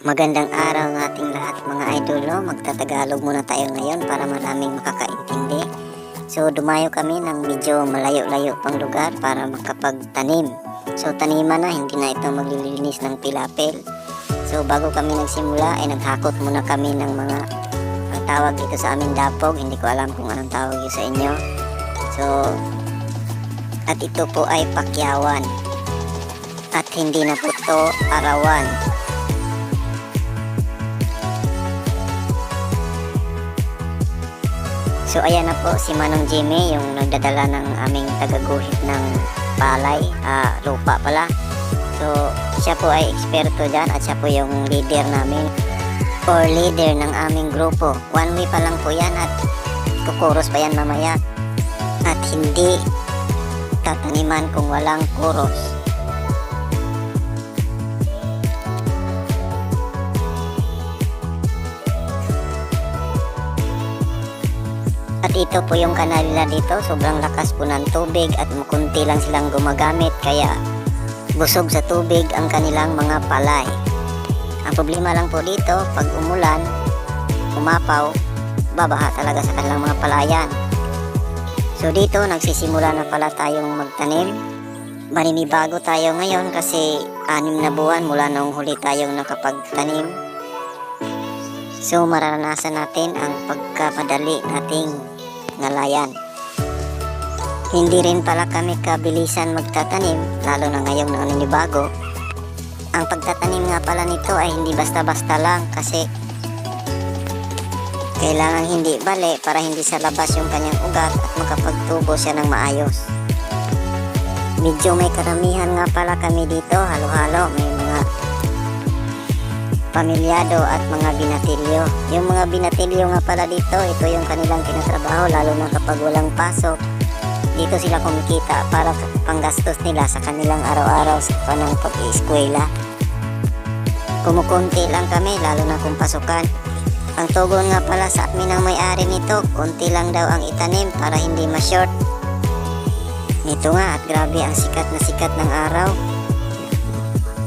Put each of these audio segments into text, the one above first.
Magandang araw ng ating lahat mga idolo. Magtatagalog muna tayo ngayon para maraming makakaintindi. So dumayo kami ng medyo malayo-layo pang lugar para makapagtanim. So taniman na, hindi na ito maglilinis ng pilapil. So bago kami nagsimula ay naghakot muna kami ng mga ang tawag dito sa amin dapog. Hindi ko alam kung anong tawag yun sa inyo. So at ito po ay pakyawan. At hindi na po ito arawan. So ayan na po si Manong Jimmy, yung nagdadala ng aming tagaguhit ng palay, lupa pala. So siya po ay eksperto dyan at siya po yung leader namin or leader ng aming grupo. One way pa lang po yan at kukuros pa yan mamaya. At hindi tataniman kung walang kuros. At ito po yung kanal nila dito, sobrang lakas po ng tubig at makunti lang silang gumagamit kaya busog sa tubig ang kanilang mga palay. Ang problema lang po dito, pag umulan, umapaw, babaha talaga sa kanilang mga palayan. So dito nagsisimula na pala tayong magtanim. Maninibago tayo ngayon kasi 6 na buwan mula nung huli tayong nakapagtanim. So mararanasan natin ang pagkapadali nating ngalayan. Hindi rin pala kami kabilisan magtatanim, lalo na ngayong naninibago. Ang pagtatanim nga pala nito ay hindi basta-basta lang kasi kailangan hindi bali para hindi sa labas yung kanyang ugat at makapagtubo siya ng maayos. Medyo may karamihan nga pala kami dito, halo-halo, may mga pamilyado at mga binatilyo. Yung mga binatilyo nga pala dito, ito yung kanilang tinatrabaho lalo na kapag walang pasok. Dito sila kumikita para panggastos nila sa kanilang araw-araw sa panang pag-ieskwela. Kumukunti lang kami lalo na kung pasukan. Ang tugon nga pala sa amin ng may-ari nito, konti lang daw ang itanim para hindi ma-short. Ito nga at grabe ang sikat na sikat ng araw.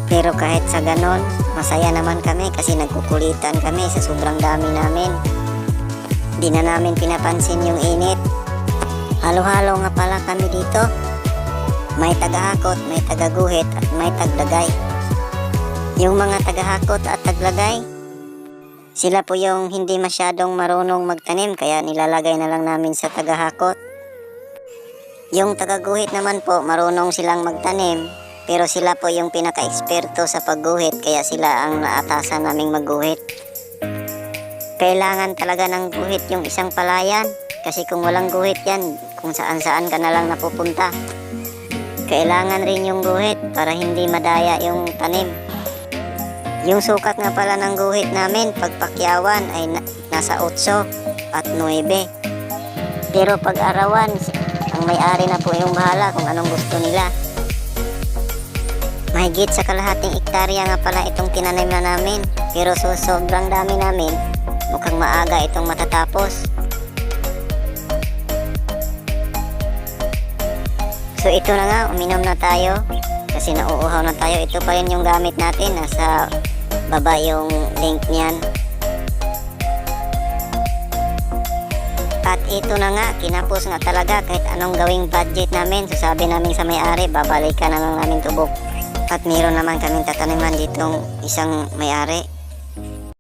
Pero kahit sa ganon, masaya naman kami kasi nagkukulitan kami sa sobrang dami namin. Di na namin pinapansin yung init. Halo-halo nga pala kami dito. May tagahakot, may tagaguhit at may tagdagay. Yung mga tagahakot at taglagay, sila po yung hindi masyadong marunong magtanim kaya nilalagay na lang namin sa tagahakot. Yung tagaguhit naman po, marunong silang magtanim. Pero sila po yung pinaka-eksperto sa pagguhit kaya sila ang naatasan naming magguhit. Kailangan talaga ng guhit yung isang palayan kasi kung walang guhit yan, kung saan-saan ka na lang napupunta. Kailangan rin yung guhit para hindi madaya yung tanim. Yung sukat nga pala ng guhit namin pagpakyawan ay nasa 8 at 9. Pero pag arawan, ang may-ari na po yung bahala kung anong gusto nila. Mahigit sa kalahating ektarya nga pala itong tinanim na namin. Pero sobrang dami namin, mukhang maaga itong matatapos. So ito na nga, uminom na tayo. Kasi nauuhaw na tayo. Ito pa rin yung gamit natin. Nasa baba yung link niyan. At ito na nga, kinapos nga talaga kahit anong gawing budget namin. So sabi namin sa may-ari, babalikan na lang namin tubok. At meron naman kaming tataniman ditong isang may-ari.